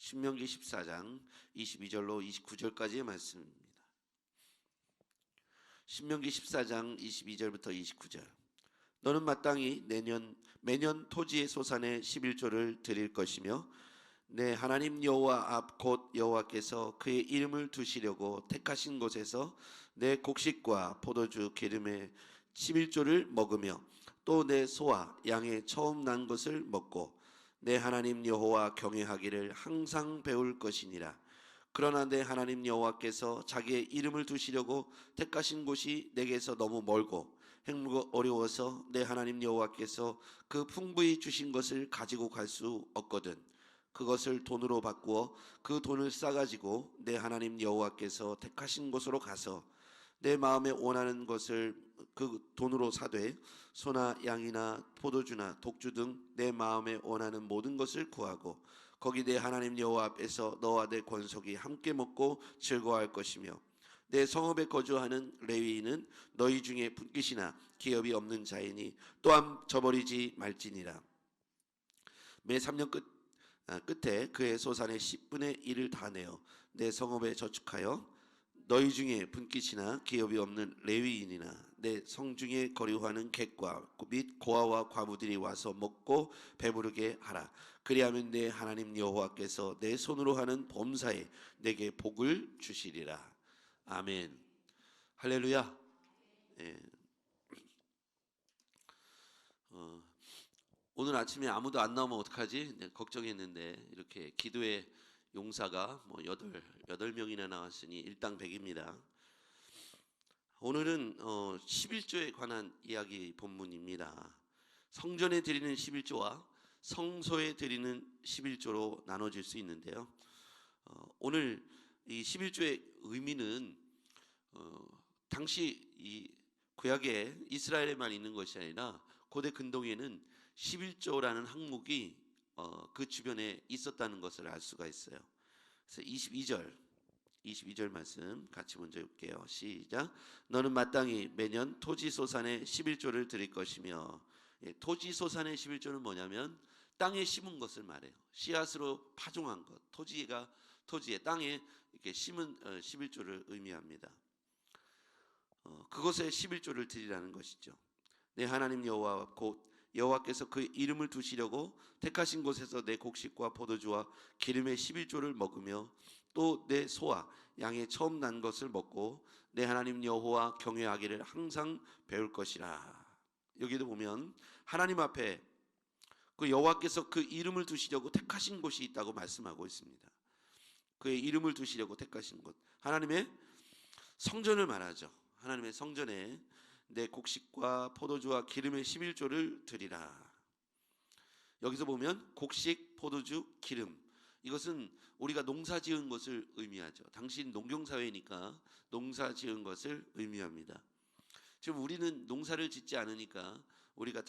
신명기 14장 22절로 29절까지의 말씀입니다. 신명기 14장 22절부터 29절. 너는 마땅히 매년 토지의 소산의 11조를 드릴 것이며 내 하나님 여호와 앞 곧 여호와께서 그의 이름을 두시려고 택하신 곳에서 내 곡식과 포도주 기름의 11조를 먹으며 또 내 소와 양의 처음 난 것을 먹고 내 하나님 여호와 경외하기를 항상 배울 것이니라. 그러나 내 하나님 여호와께서 자기의 이름을 두시려고 택하신 곳이 내게서 너무 멀고 행무가 어려워서 내 하나님 여호와께서 그 풍부히 주신 것을 가지고 갈 수 없거든 그것을 돈으로 바꾸어 그 돈을 싸가지고 내 하나님 여호와께서 택하신 곳으로 가서 내 마음에 원하는 것을 그 돈으로 사되 소나 양이나 포도주나 독주 등 내 마음에 원하는 모든 것을 구하고 거기 내 하나님 여호와 앞에서 너와 내 권속이 함께 먹고 즐거워할 것이며 내 성읍에 거주하는 레위인은 너희 중에 분깃이나 기업이 없는 자이니 또한 저버리지 말지니라. 매 3년 끝에 그의 소산의 10분의 1을 다 내어 내 성읍에 저축하여 너희 중에 분깃이나 기업이 없는 레위인이나 내 성중에 거류하는 객과 및 고아와 과부들이 와서 먹고 배부르게 하라. 그리하면 내 하나님 여호와께서 내 손으로 하는 범사에 내게 복을 주시리라. 아멘. 할렐루야. 예. 오늘 아침에 아무도 안 나오면 어떡하지? 걱정했는데 이렇게 기도의 용사가 뭐 8명이나 나왔으니 일당 100입니다. 오늘은 11조에 관한 이야기 본문입니다. 성전에 드리는 11조와 성소에 드리는 11조로 나눠질 수 있는데요. 오늘 이 11조의 의미는 당시 이 구약에 이스라엘에만 있는 것이 아니라 고대 근동에는 11조라는 항목이 그 주변에 있었다는 것을 알 수가 있어요. 그래서 22절 말씀 같이 먼저 볼게요. 시작. 너는 마땅히 매년 토지 소산의 11조를 드릴 것이며, 토지 소산의 11조는 뭐냐면 땅에 심은 것을 말해요. 씨앗으로 파종한 것, 토지에 땅에 이렇게 심은 11조를 의미합니다. 그것에 11조를 드리라는 것이죠. 내 하나님 여호와 곧 여호와께서 그 이름을 두시려고 택하신 곳에서 내 곡식과 포도주와 기름의 11조를 먹으며 또 내 소와 양의 처음 난 것을 먹고 내 하나님 여호와 경외하기를 항상 배울 것이라. 여기도 보면 하나님 앞에 그 여호와께서 그 이름을 두시려고 택하신 곳이 있다고 말씀하고 있습니다. 그의 이름을 두시려고 택하신 곳, 하나님의 성전을 말하죠. 하나님의 성전에 내 곡식과 포도주와 기름의 11조를 드리라. 여기서 보면 곡식, 포도주, 기름, 이것은 우리가 농사 지은 것을 의미하죠. 당신 농경사회니까 농사 지은 것을 의미합니다. 지금 우리는 농사를 짓지 않으니까 우리가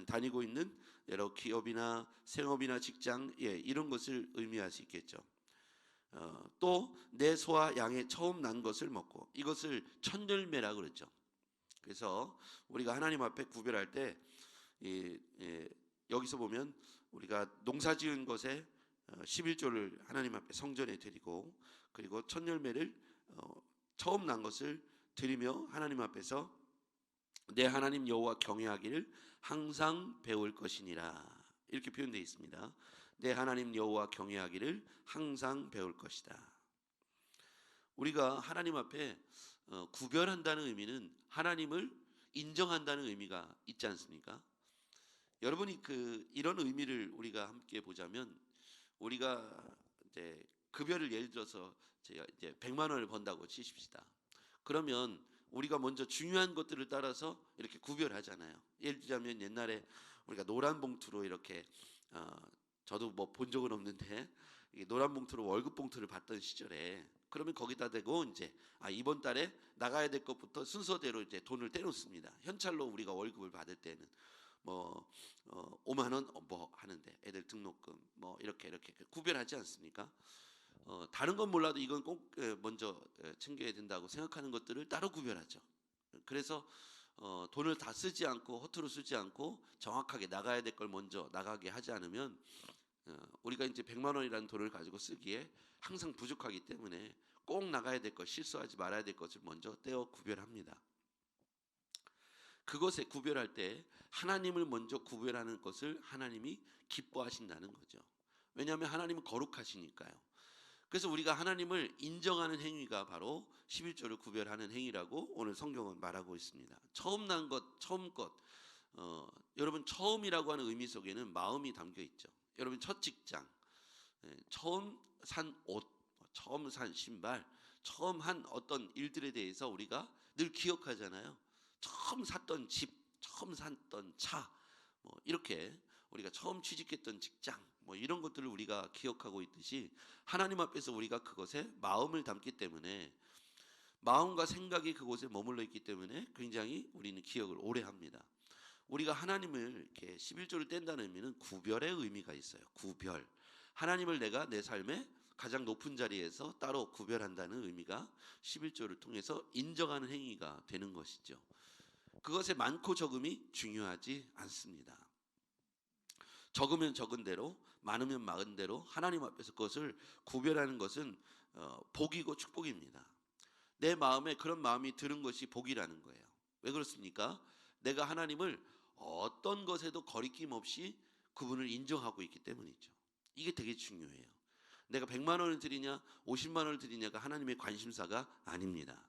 다니고 있는 여러 기업이나 생업이나 직장, 이런 것을 의미할 수 있겠죠. 또 내 소와 양의 처음 난 것을 먹고, 이것을 첫열매라고 그랬죠. 그래서 우리가 하나님 앞에 구별할 때 여기서 보면 우리가 농사 지은 것에 11조를 하나님 앞에 성전에 드리고, 그리고 첫열매를 처음 난 것을 드리며 하나님 앞에서 내 하나님 여호와 경외하기를 항상 배울 것이니라, 이렇게 표현되어 있습니다. 내 하나님 여호와 경외하기를 항상 배울 것이다. 우리가 하나님 앞에 구별한다는 의미는 하나님을 인정한다는 의미가 있지 않습니까? 여러분이 이런 의미를 우리가 함께 보자면, 우리가 이제 급여를 예를 들어서 제가 이제 100만 원을 번다고 치십시다. 그러면 우리가 먼저 중요한 것들을 따라서 이렇게 구별하잖아요. 예를 들자면 옛날에 우리가 노란 봉투로 이렇게 저도 뭐 본 적은 없는데 노란 봉투로 월급 봉투를 받던 시절에, 그러면 거기다 대고 이제 이번 달에 나가야 될 것부터 순서대로 이제 돈을 떼놓습니다. 현찰로 우리가 월급을 받을 때는 뭐 5만 원 뭐 하는데 애들 등록금 뭐 이렇게 구별하지 않습니까? 다른 건 몰라도 이건 꼭 먼저 챙겨야 된다고 생각하는 것들을 따로 구별하죠. 그래서 돈을 다 쓰지 않고 허투루 쓰지 않고 정확하게 나가야 될 걸 먼저 나가게 하지 않으면 우리가 이제 100만 원이라는 돈을 가지고 쓰기에 항상 부족하기 때문에 꼭 나가야 될 것, 실수하지 말아야 될 것을 먼저 떼어 구별합니다. 그것에 구별할 때 하나님을 먼저 구별하는 것을 하나님이 기뻐하신다는 거죠. 왜냐하면 하나님은 거룩하시니까요. 그래서 우리가 하나님을 인정하는 행위가 바로 11조를 구별하는 행위라고 오늘 성경은 말하고 있습니다. 처음 난 것, 처음 것. 여러분 처음이라고 하는 의미 속에는 마음이 담겨 있죠. 여러분 첫 직장, 처음 산 옷, 처음 산 신발, 처음 한 어떤 일들에 대해서 우리가 늘 기억하잖아요. 처음 샀던 집, 처음 샀던 차, 이렇게 우리가 처음 취직했던 직장, 이런 것들을 우리가 기억하고 있듯이 하나님 앞에서 우리가 그것에 마음을 담기 때문에 마음과 생각이 그곳에 머물러 있기 때문에 굉장히 우리는 기억을 오래 합니다. 우리가 하나님을 이렇게 11조를 뗀다는 의미는 구별의 의미가 있어요. 구별. 하나님을 내가 내 삶의 가장 높은 자리에서 따로 구별한다는 의미가 11조를 통해서 인정하는 행위가 되는 것이죠. 그것의 많고 적음이 중요하지 않습니다. 적으면 적은 대로, 많으면 많은 대로 하나님 앞에서 그것을 구별하는 것은 복이고 축복입니다. 내 마음에 그런 마음이 드는 것이 복이라는 거예요. 왜 그렇습니까? 내가 하나님을 어떤 것에도 거리낌 없이 그분을 인정하고 있기 때문이죠. 이게 되게 중요해요. 내가 100만 원을 드리냐 50만 원을 드리냐가 하나님의 관심사가 아닙니다.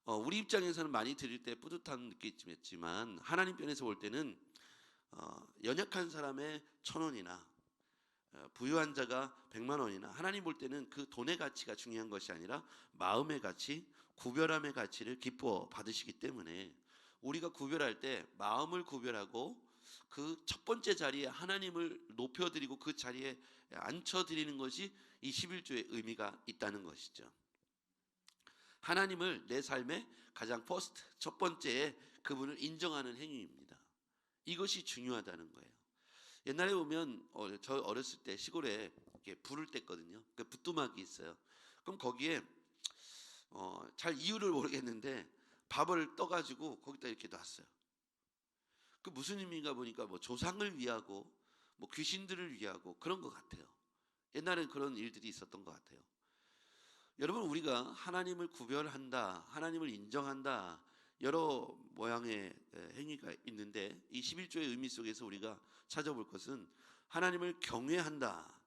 우리 입장에서는 많이 드릴 때 뿌듯함 느끼겠지만 하나님 편에서 볼 때는 연약한 사람의 1,000원이나 부유한 자가 100만 원이나 하나님 볼 때는 그 돈의 가치가 중요한 것이 아니라 마음의 가치, 구별함의 가치를 기뻐 받으시기 때문에 우리가 구별할 때 마음을 구별하고 그 첫 번째 자리에 하나님을 높여드리고 그 자리에 앉혀드리는 것이 이 11조의 의미가 있다는 것이죠. 하나님을 내 삶의 가장 퍼스트, 첫 번째에 그분을 인정하는 행위입니다. 이것이 중요하다는 거예요. 옛날에 보면 저 어렸을 때 시골에 이렇게 불을 뗐거든요. 그 부뚜막이 있어요. 그럼 거기에 잘 이유를 모르겠는데 밥을 떠가지고 거기다 이렇게 놨어요. 그 무슨 의미인가 보니까 조상을 위하고 귀신들을 위하고 그런 것 같아요. 옛날엔 그런 일들이 있었던 것 같아요. 여러분 우리가 하나님을 구별한다, 하나님을 인정한다 여러 모양의 행위가 있는데 이 11조의 의미 속에서 우리가 찾아볼 것은 하나님을 경외한다.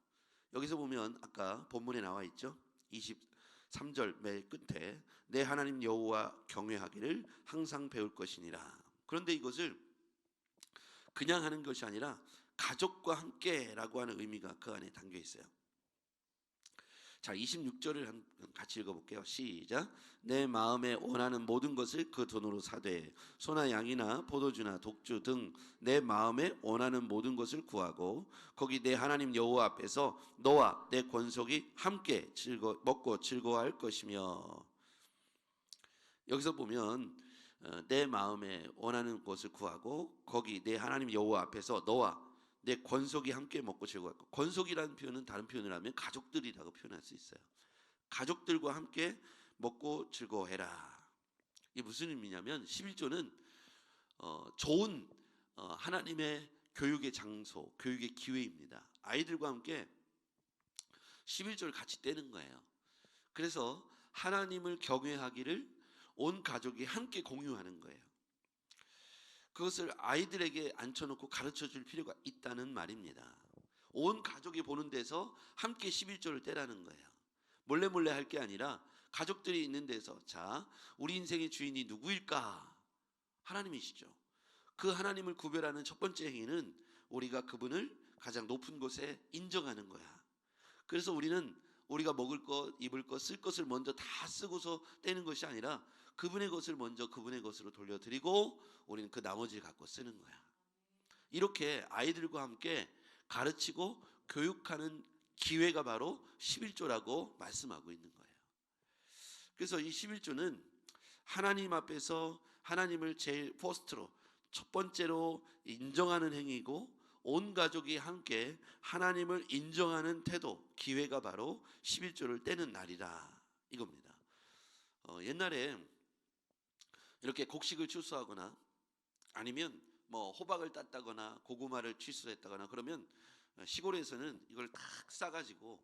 여기서 보면 아까 본문에 나와 있죠. 23절 맨 끝에 내 하나님 여호와 경외하기를 항상 배울 것이니라. 그런데 이것을 그냥 하는 것이 아니라 가족과 함께라고 하는 의미가 그 안에 담겨 있어요. 자, 26절을 같이 읽어볼게요. 시작. 내 마음에 원하는 모든 것을 그 돈으로 사되 소나 양이나 포도주나 독주 등 내 마음에 원하는 모든 것을 구하고 거기 내 하나님 여호와 앞에서 너와 내 권속이 함께 먹고 즐거워할 것이며. 여기서 보면 내 마음에 원하는 것을 구하고 거기 내 하나님 여호와 앞에서 너와 내 권속이 함께 먹고 즐거워할 것. 권속이라는 표현은 다른 표현을 하면 가족들이라고 표현할 수 있어요. 가족들과 함께 먹고 즐거워해라. 이게 무슨 의미냐면 11조는 좋은 하나님의 교육의 장소, 교육의 기회입니다. 아이들과 함께 11조를 같이 떼는 거예요. 그래서 하나님을 경외하기를 온 가족이 함께 공유하는 거예요. 그것을 아이들에게 앉혀놓고 가르쳐줄 필요가 있다는 말입니다. 온 가족이 보는 데서 함께 11조를 떼라는 거예요. 몰래 할 게 아니라 가족들이 있는 데서 자, 우리 인생의 주인이 누구일까? 하나님이시죠. 그 하나님을 구별하는 첫 번째 행위는 우리가 그분을 가장 높은 곳에 인정하는 거야. 그래서 우리는 우리가 먹을 것, 입을 것, 쓸 것을 먼저 다 쓰고서 떼는 것이 아니라 그분의 것을 먼저 그분의 것으로 돌려드리고 우리는 그 나머지를 갖고 쓰는 거야. 이렇게 아이들과 함께 가르치고 교육하는 기회가 바로 11조라고 말씀하고 있는 거예요. 그래서 이 11조는 하나님 앞에서 하나님을 제일 포스트로 첫 번째로 인정하는 행위고 온 가족이 함께 하나님을 인정하는 태도, 기회가 바로 11조를 떼는 날이다 이겁니다. 옛날에 이렇게 곡식을 추수하거나 아니면 호박을 땄다거나 고구마를 취수했다거나 그러면 시골에서는 이걸 탁 싸가지고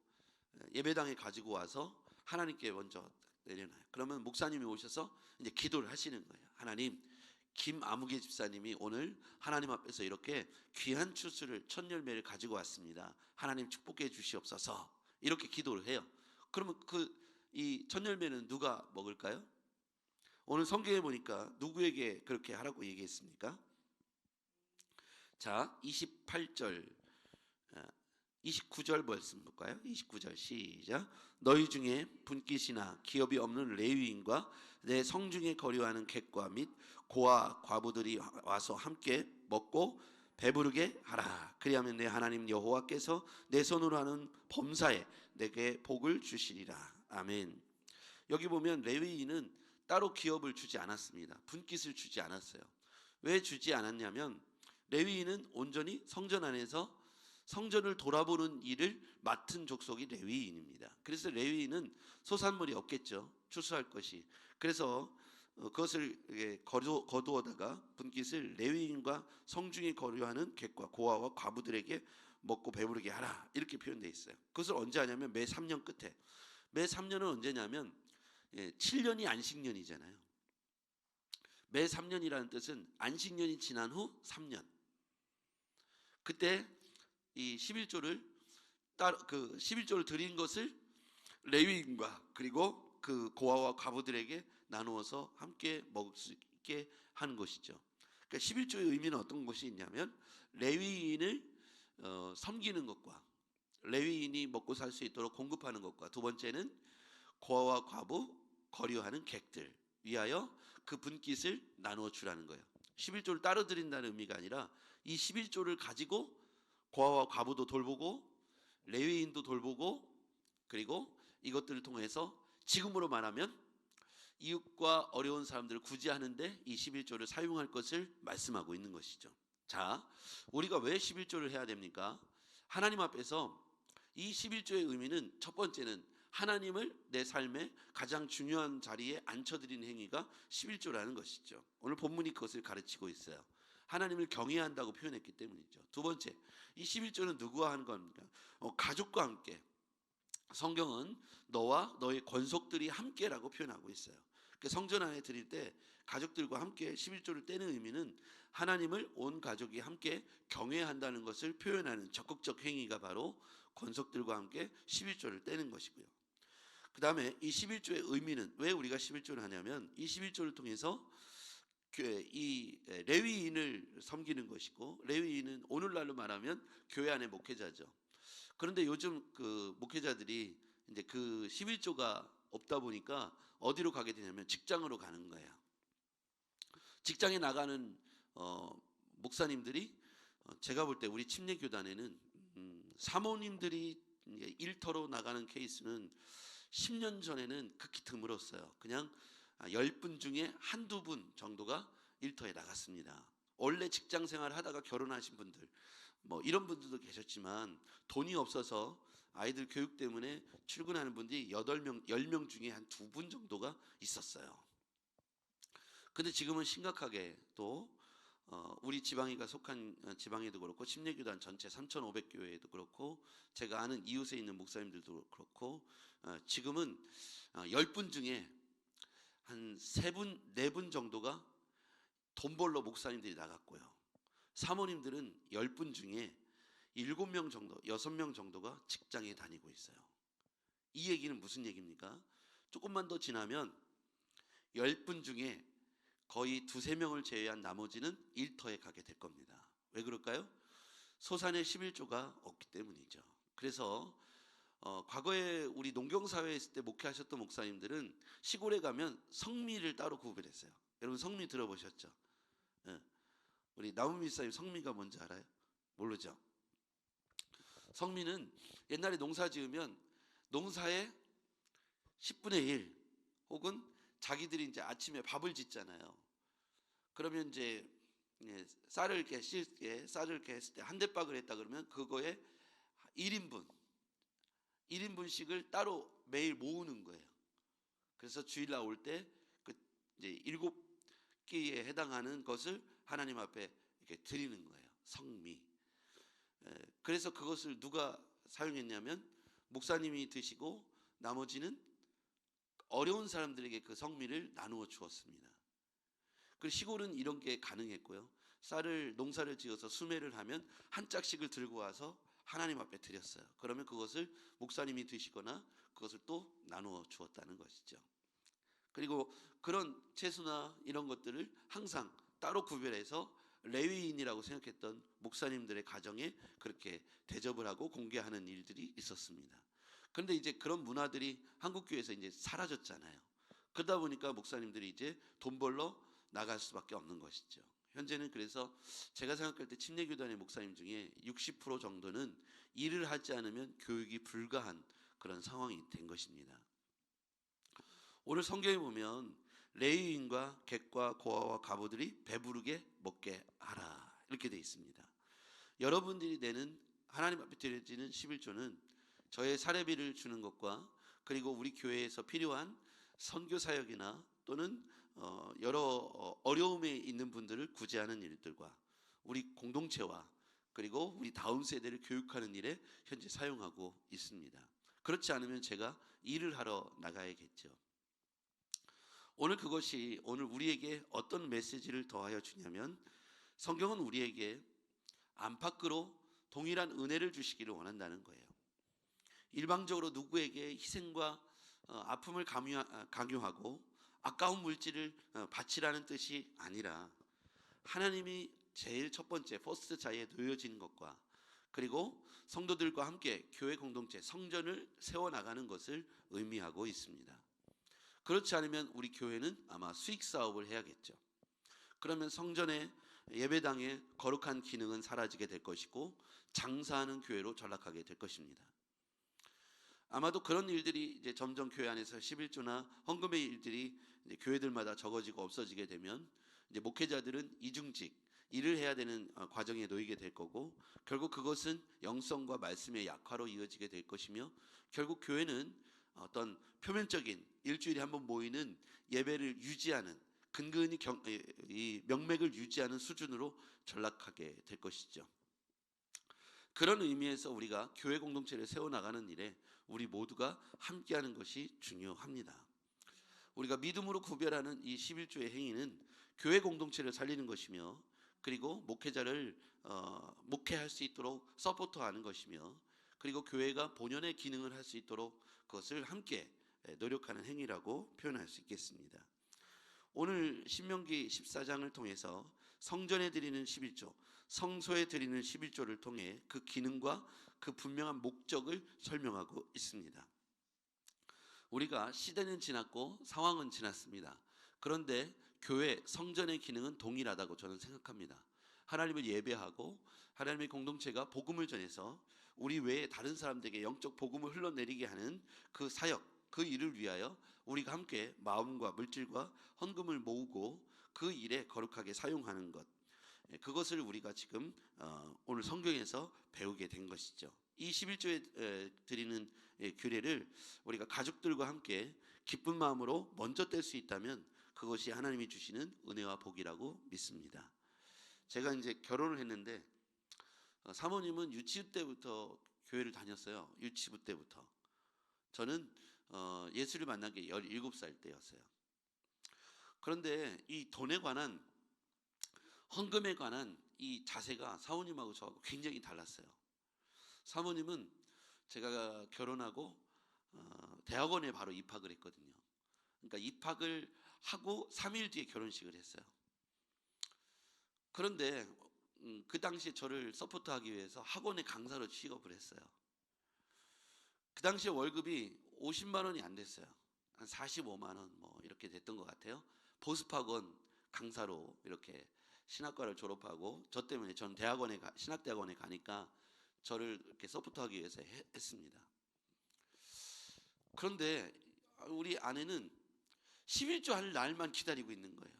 예배당에 가지고 와서 하나님께 먼저 내려놔요. 그러면 목사님이 오셔서 이제 기도를 하시는 거예요. 하나님, 김아무개 집사님이 오늘 하나님 앞에서 이렇게 귀한 추수를 첫 열매를 가지고 왔습니다. 하나님 축복해 주시옵소서. 이렇게 기도를 해요. 그러면 이 첫 열매는 누가 먹을까요? 오늘 성경에 보니까 누구에게 그렇게 하라고 얘기했습니까? 자, 28절 29절 말씀 볼까요? 29절 시작. 너희 중에 분깃이나 기업이 없는 레위인과 내 성중에 거류하는 객과 및 고아 과부들이 와서 함께 먹고 배부르게 하라. 그리하면 내 하나님 여호와께서 내 손으로 하는 범사에 내게 복을 주시리라. 아멘. 여기 보면 레위인은 따로 기업을 주지 않았습니다. 분깃을 주지 않았어요. 왜 주지 않았냐면 레위인은 온전히 성전 안에서 성전을 돌아보는 일을 맡은 족속이 레위인입니다. 그래서 레위인은 소산물이 없겠죠. 추수할 것이. 그래서 그것을 거두어다가 분깃을 레위인과 성중에 거류하는 객과 고아와 과부들에게 먹고 배부르게 하라. 이렇게 표현되어 있어요. 그것을 언제 하냐면 매 3년 끝에. 매 3년은 언제냐면 7년이 안식년이잖아요. 매 3년이라는 뜻은 안식년이 지난 후 3년. 그때 이 11조를 11조를 드린 것을 레위인과 그리고 그 고아와 과부들에게 나누어서 함께 먹을 수 있게 하는 것이죠. 그러니까 11조의 의미는 어떤 것이 있냐면 레위인을 섬기는 것과 레위인이 먹고 살 수 있도록 공급하는 것과 두 번째는 고아와 과부 거류하는 객들 위하여 그 분깃을 나누어 주라는 거예요. 11조를 따로 드린다는 의미가 아니라 이 11조를 가지고 고아와 과부도 돌보고 레위인도 돌보고 그리고 이것들을 통해서 지금으로 말하면 이웃과 어려운 사람들을 구제하는데 이 11조를 사용할 것을 말씀하고 있는 것이죠. 자, 우리가 왜 11조를 해야 됩니까? 하나님 앞에서 이 11조의 의미는 첫 번째는 하나님을 내 삶의 가장 중요한 자리에 앉혀드리는 행위가 11조라는 것이죠. 오늘 본문이 그것을 가르치고 있어요. 하나님을 경외해야 한다고 표현했기 때문이죠. 두 번째, 이 11조는 누구와 하는 겁니까? 가족과 함께. 성경은 너와 너의 권속들이 함께라고 표현하고 있어요. 그러니까 성전 안에 드릴 때 가족들과 함께 11조를 떼는 의미는 하나님을 온 가족이 함께 경외한다는 것을 표현하는 적극적 행위가 바로 권속들과 함께 11조를 떼는 것이고요. 그 다음에 이 11조의 의미는 왜 우리가 11조를 하냐면 이 11조를 통해서 이 레위인을 섬기는 것이고 레위인은 오늘날로 말하면 교회 안의 목회자죠. 그런데 요즘 그 목회자들이 이제 그 11조가 없다 보니까 어디로 가게 되냐면 직장으로 가는 거예요. 직장에 나가는 목사님들이 제가 볼 때 우리 침례교단에는 사모님들이 일터로 나가는 케이스는 10년 전에는 극히 드물었어요. 그냥 10분 중에 한두 분 정도가 일터에 나갔습니다. 원래 직장 생활 하다가 결혼하신 분들 뭐 이런 분들도 계셨지만 돈이 없어서 아이들 교육 때문에 출근하는 분들이 8명, 10명 중에 한 2분 정도가 있었어요. 근데 지금은 심각하게 또 우리 지방이가 속한 지방에도 그렇고 침례교단 전체 3,500교회에도 그렇고 제가 아는 이웃에 있는 목사님들도 그렇고 지금은 10분 중에 한 3분, 4분 정도가 돈 벌러 목사님들이 나갔고요. 사모님들은 10분 중에 7명 정도, 6명 정도가 직장에 다니고 있어요. 이 얘기는 무슨 얘기입니까? 조금만 더 지나면 10분 중에 거의 2~3명을 제외한 나머지는 일터에 가게 될 겁니다. 왜 그럴까요? 소산의 11조가 없기 때문이죠. 그래서 과거에 우리 농경사회에 있을 때 목회하셨던 목사님들은 시골에 가면 성미를 따로 구별했어요. 여러분 성미 들어보셨죠? 예. 우리 나무미 사님 성미가 뭔지 알아요? 모르죠? 성미는 옛날에 농사 지으면 농사의 10분의 1 혹은 자기들이 이제 아침에 밥을 짓잖아요. 그러면 이제 쌀을 이렇게 쌀을 이렇게 했을 때 한 대박을 했다 그러면 그거에 1인분씩을 따로 매일 모으는 거예요. 그래서 주일날 올 때 그 이제 7끼에 해당하는 것을 하나님 앞에 이렇게 드리는 거예요. 성미. 그래서 그것을 누가 사용했냐면 목사님이 드시고 나머지는 어려운 사람들에게 그 성미를 나누어 주었습니다. 그 시골은 이런 게 가능했고요. 농사를 지어서 수매를 하면 한 짝씩을 들고 와서 하나님 앞에 드렸어요. 그러면 그것을 목사님이 드시거나 그것을 또 나누어 주었다는 것이죠. 그리고 그런 채소나 이런 것들을 항상 따로 구별해서 레위인이라고 생각했던 목사님들의 가정에 그렇게 대접을 하고 공개하는 일들이 있었습니다. 그런데 이제 그런 문화들이 한국 교회에서 이제 사라졌잖아요. 그러다 보니까 목사님들이 이제 돈 벌러 나갈 수밖에 없는 것이죠. 현재는 그래서 제가 생각할 때 침례교단의 목사님 중에 60% 정도는 일을 하지 않으면 교육이 불가한 그런 상황이 된 것입니다. 오늘 성경에 보면 레위인과 객과 고아와 과부들이 배부르게 먹게 하라 이렇게 되어 있습니다. 여러분들이 내는 하나님 앞에 드려지는 11조는 저의 사례비를 주는 것과 그리고 우리 교회에서 필요한 선교 사역이나 또는 여러 어려움에 있는 분들을 구제하는 일들과 우리 공동체와 그리고 우리 다음 세대를 교육하는 일에 현재 사용하고 있습니다. 그렇지 않으면 제가 일을 하러 나가야겠죠. 그것이 오늘 우리에게 어떤 메시지를 더하여 주냐면 성경은 우리에게 안팎으로 동일한 은혜를 주시기를 원한다는 거예요. 일방적으로 누구에게 희생과 아픔을 강요하고 아까운 물질을 바치라는 뜻이 아니라 하나님이 제일 첫 번째 퍼스트 자리에 놓여진 것과 그리고 성도들과 함께 교회 공동체 성전을 세워나가는 것을 의미하고 있습니다. 그렇지 않으면 우리 교회는 아마 수익 사업을 해야겠죠. 그러면 성전의 예배당의 거룩한 기능은 사라지게 될 것이고 장사하는 교회로 전락하게 될 것입니다. 아마도 그런 일들이 이제 점점 교회 안에서 11조나 헌금의 일들이 이제 교회들마다 적어지고 없어지게 되면 이제 목회자들은 이중직 일을 해야 되는 과정에 놓이게 될 거고 결국 그것은 영성과 말씀의 약화로 이어지게 될 것이며 결국 교회는 어떤 표면적인 일주일에 한 번 모이는 예배를 유지하는 근근히 이 명맥을 유지하는 수준으로 전락하게 될 것이죠. 그런 의미에서 우리가 교회 공동체를 세워나가는 일에 우리 모두가 함께하는 것이 중요합니다. 우리가 믿음으로 구별하는 이 11조의 행위는 교회 공동체를 살리는 것이며 그리고 목회자를 목회할 수 있도록 서포트하는 것이며 그리고 교회가 본연의 기능을 할 수 있도록 그것을 함께 노력하는 행위라고 표현할 수 있겠습니다. 오늘 신명기 14장을 통해서 성전에 드리는 11조, 성소에 드리는 11조를 통해 그 기능과 그 분명한 목적을 설명하고 있습니다. 우리가 시대는 지났고 상황은 지났습니다. 그런데 교회, 성전의 기능은 동일하다고 저는 생각합니다. 하나님을 예배하고 하나님의 공동체가 복음을 전해서 우리 외에 다른 사람들에게 영적 복음을 흘러내리게 하는 그 사역, 그 일을 위하여 우리가 함께 마음과 물질과 헌금을 모으고 그 일에 거룩하게 사용하는 것, 그것을 우리가 지금 오늘 성경에서 배우게 된 것이죠. 이 11조에 드리는 규례를 우리가 가족들과 함께 기쁜 마음으로 먼저 뗄 수 있다면 그것이 하나님이 주시는 은혜와 복이라고 믿습니다. 제가 이제 결혼을 했는데 사모님은 유치부 때부터 교회를 다녔어요. 유치부 때부터. 저는 예수를 만난 게 17살 때였어요. 그런데 이 돈에 관한 헌금에 관한 이 자세가 사모님하고 저하고 굉장히 달랐어요. 사모님은 제가 결혼하고 대학원에 바로 입학을 했거든요. 그러니까 입학을 하고 3일 뒤에 결혼식을 했어요. 그런데 그 당시에 저를 서포트하기 위해서 학원에 강사로 취업을 했어요. 그 당시에 월급이 50만 원이 안 됐어요. 한 45만 원 뭐 이렇게 됐던 것 같아요. 보습학원 강사로 이렇게 신학과를 졸업하고 저 때문에 전 신학대학원에 가니까 저를 이렇게 서포트하기 위해서 했습니다. 그런데 우리 아내는 11조 할 날만 기다리고 있는 거예요.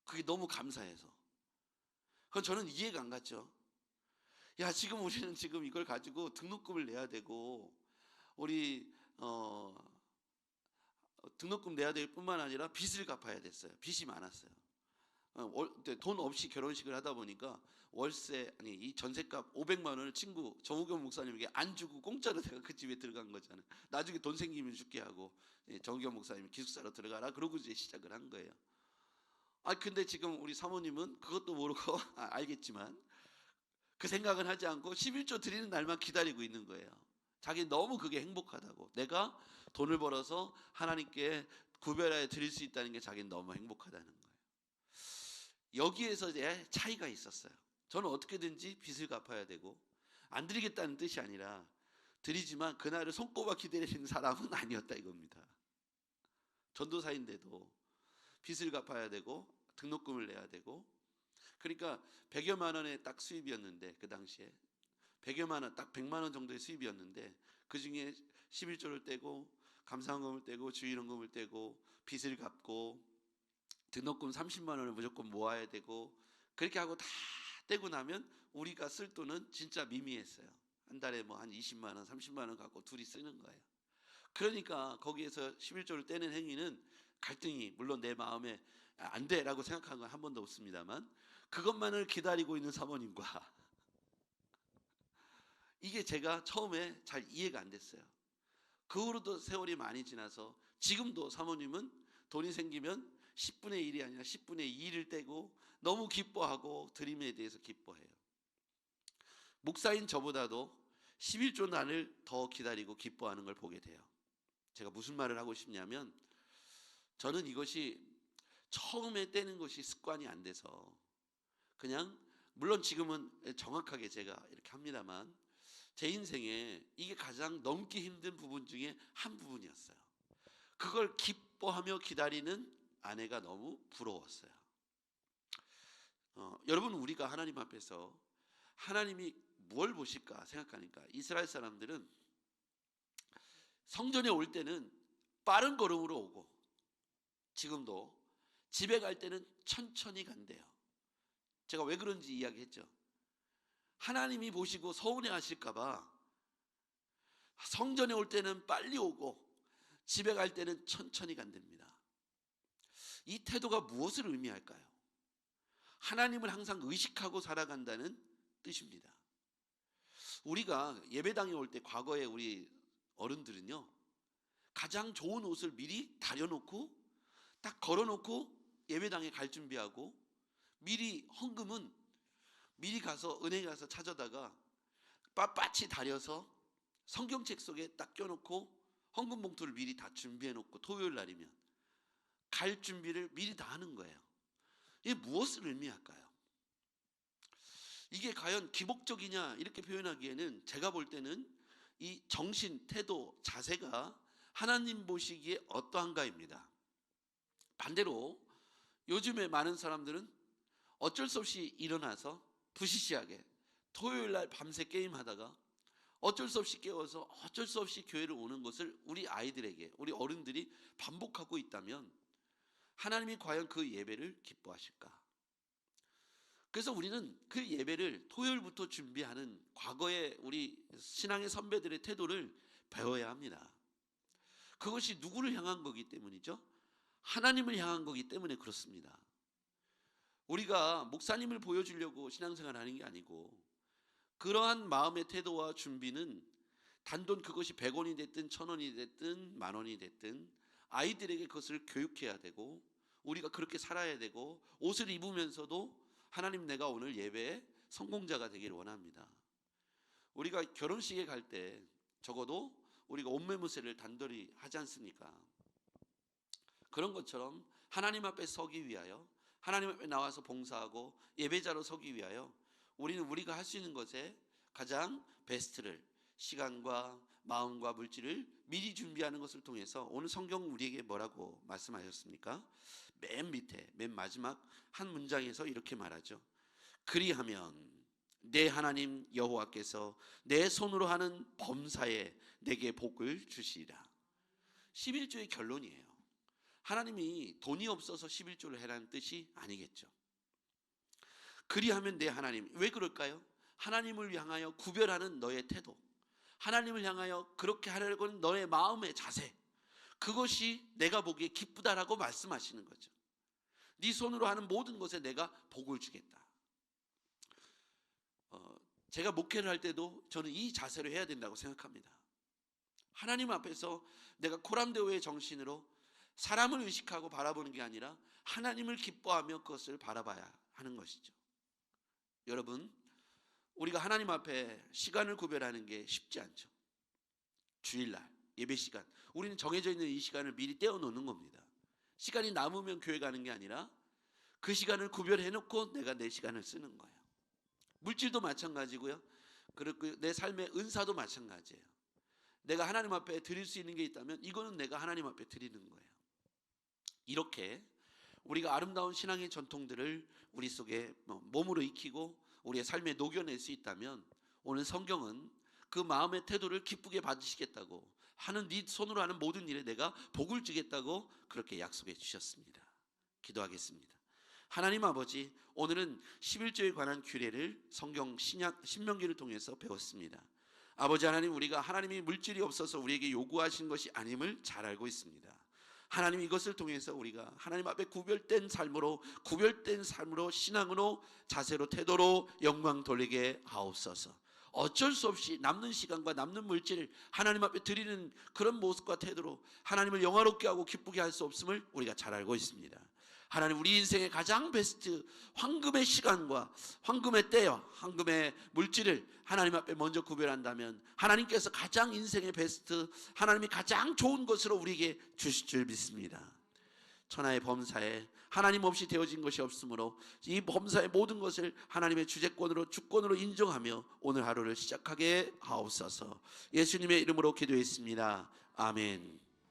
그게 너무 감사해서. 그건 저는 이해가 안 갔죠. 야, 지금 우리는 지금 이걸 가지고 등록금을 내야 되고 우리 등록금 내야 될 뿐만 아니라 빚을 갚아야 됐어요. 빚이 많았어요. 돈 없이 결혼식을 하다 보니까 월세 아니 이 전셋값 500만 원을 친구 정우겸 목사님에게 안 주고 공짜로 내가 그 집에 들어간 거잖아요. 나중에 돈 생기면 줄게 하고 정우겸 목사님이 기숙사로 들어가라 그러고 이제 시작을 한 거예요. 근데 지금 우리 사모님은 그것도 모르고 알겠지만 그 생각은 하지 않고 11조 드리는 날만 기다리고 있는 거예요. 자기 너무 그게 행복하다고. 내가 돈을 벌어서 하나님께 구별하여 드릴 수 있다는 게 자기는 너무 행복하다는 거예요. 여기에서 이제 차이가 있었어요. 저는 어떻게든지 빚을 갚아야 되고 안 드리겠다는 뜻이 아니라 드리지만 그날을 손꼽아 기다리는 사람은 아니었다 이겁니다. 전도사인데도 빚을 갚아야 되고 등록금을 내야 되고 그러니까 100여만 원의 딱 수입이었는데 그 당시에 100여만 원, 딱 100만 원 정도의 수입이었는데 그 중에 11조를 떼고 감사원금을 떼고 주일원금을 떼고 빚을 갚고 등록금 30만 원을 무조건 모아야 되고 그렇게 하고 다 떼고 나면 우리가 쓸 돈은 진짜 미미했어요. 한 달에 뭐 한 20만 원, 30만 원 갖고 둘이 쓰는 거예요. 그러니까 거기에서 11조를 떼는 행위는 갈등이 물론 내 마음에 안 돼라고 생각한 건 한 번도 없습니다만 그것만을 기다리고 있는 사모님과 이게 제가 처음에 잘 이해가 안 됐어요. 그 후로도 세월이 많이 지나서 지금도 사모님은 돈이 생기면 10분의 1이 아니라 10분의 2를 떼고 너무 기뻐하고 드림에 대해서 기뻐해요. 목사인 저보다도 11조 날을 더 기다리고 기뻐하는 걸 보게 돼요. 제가 무슨 말을 하고 싶냐면 저는 이것이 처음에 떼는 것이 습관이 안 돼서 그냥 물론 지금은 정확하게 제가 이렇게 합니다만 제 인생에 이게 가장 넘기 힘든 부분 중에 한 부분이었어요. 그걸 기뻐하며 기다리는 아내가 너무 부러웠어요. 여러분 우리가 하나님 앞에서 하나님이 뭘 보실까 생각하니까 이스라엘 사람들은 성전에 올 때는 빠른 걸음으로 오고 지금도 집에 갈 때는 천천히 간대요. 제가 왜 그런지 이야기했죠. 하나님이 보시고 서운해 하실까봐 성전에 올 때는 빨리 오고 집에 갈 때는 천천히 간답니다. 이 태도가 무엇을 의미할까요? 하나님을 항상 의식하고 살아간다는 뜻입니다. 우리가 예배당에 올 때 과거에 우리 어른들은요 가장 좋은 옷을 미리 다려놓고 딱 걸어놓고 예배당에 갈 준비하고 미리 헌금은 미리 가서 은행에 가서 찾아다가 빳빳이 다려서 성경책 속에 딱 껴놓고 헌금 봉투를 미리 다 준비해놓고 토요일 날이면 갈 준비를 미리 다 하는 거예요. 이게 무엇을 의미할까요? 이게 과연 기복적이냐 이렇게 표현하기에는 제가 볼 때는 이 정신, 태도, 자세가 하나님 보시기에 어떠한가입니다. 반대로 요즘에 많은 사람들은 어쩔 수 없이 일어나서 부시시하게 토요일 날 밤새 게임하다가 어쩔 수 없이 깨워서 어쩔 수 없이 교회를 오는 것을 우리 아이들에게 우리 어른들이 반복하고 있다면 하나님이 과연 그 예배를 기뻐하실까? 그래서 우리는 그 예배를 토요일부터 준비하는 과거의 우리 신앙의 선배들의 태도를 배워야 합니다. 그것이 누구를 향한 거기 때문이죠? 하나님을 향한 거기 때문에 그렇습니다. 우리가 목사님을 보여주려고 신앙생활을 하는 게 아니고 그러한 마음의 태도와 준비는 단돈 그것이 100원이 됐든 1000원이 됐든 만원이 됐든 아이들에게 그것을 교육해야 되고 우리가 그렇게 살아야 되고 옷을 입으면서도 하나님 내가 오늘 예배에 성공자가 되기를 원합니다. 우리가 결혼식에 갈 때 적어도 우리가 옷매무새를 단돌이 하지 않습니까? 그런 것처럼 하나님 앞에 서기 위하여 하나님 앞에 나와서 봉사하고 예배자로 서기 위하여 우리는 우리가 할 수 있는 것에 가장 베스트를 시간과 마음과 물질을 미리 준비하는 것을 통해서 오늘 성경 우리에게 뭐라고 말씀하셨습니까? 맨 밑에 맨 마지막 한 문장에서 이렇게 말하죠. 그리하면 내 하나님 여호와께서 내 손으로 하는 범사에 내게 복을 주시리라. 11조의 결론이에요. 하나님이 돈이 없어서 11조를 해라는 뜻이 아니겠죠. 그리하면 내 하나님, 왜 그럴까요? 하나님을 향하여 구별하는 너의 태도, 하나님을 향하여 그렇게 하려고 하는 너의 마음의 자세, 그것이 내가 보기에 기쁘다라고 말씀하시는 거죠. 네 손으로 하는 모든 것에 내가 복을 주겠다. 제가 목회를 할 때도 저는 이 자세로 해야 된다고 생각합니다. 하나님 앞에서 내가 코람데오의 정신으로 사람을 의식하고 바라보는 게 아니라 하나님을 기뻐하며 그것을 바라봐야 하는 것이죠. 여러분, 우리가 하나님 앞에 시간을 구별하는 게 쉽지 않죠. 주일날 예배 시간, 우리는 정해져 있는 이 시간을 미리 떼어놓는 겁니다. 시간이 남으면 교회 가는 게 아니라 그 시간을 구별해 놓고 내가 내 시간을 쓰는 거예요. 물질도 마찬가지고요. 그리고 내 삶의 은사도 마찬가지예요. 내가 하나님 앞에 드릴 수 있는 게 있다면 이거는 내가 하나님 앞에 드리는 거예요. 이렇게 우리가 아름다운 신앙의 전통들을 우리 속에 몸으로 익히고 우리의 삶에 녹여낼 수 있다면 오늘 성경은 그 마음의 태도를 기쁘게 받으시겠다고 하는 네 손으로 하는 모든 일에 내가 복을 주겠다고 그렇게 약속해 주셨습니다. 기도하겠습니다. 하나님 아버지, 오늘은 11조에 관한 규례를 성경 신명기를 통해서 배웠습니다. 아버지 하나님, 우리가 하나님이 물질이 없어서 우리에게 요구하신 것이 아님을 잘 알고 있습니다. 하나님, 이것을 통해서 우리가 하나님 앞에 구별된 삶으로 신앙으로 자세로 태도로 영광 돌리게 하옵소서. 어쩔 수 없이 남는 시간과 남는 물질을 하나님 앞에 드리는 그런 모습과 태도로 하나님을 영화롭게 하고 기쁘게 할 수 없음을 우리가 잘 알고 있습니다. 하나님, 우리 인생의 가장 베스트 황금의 시간과 황금의 때와 황금의 물질을 하나님 앞에 먼저 구별한다면 하나님께서 가장 인생의 베스트, 하나님이 가장 좋은 것으로 우리에게 주실 줄 믿습니다. 천하의 범사에 하나님 없이 되어진 것이 없으므로 이 범사의 모든 것을 하나님의 주재권으로 주권으로 인정하며 오늘 하루를 시작하게 하옵소서. 예수님의 이름으로 기도했습니다. 아멘.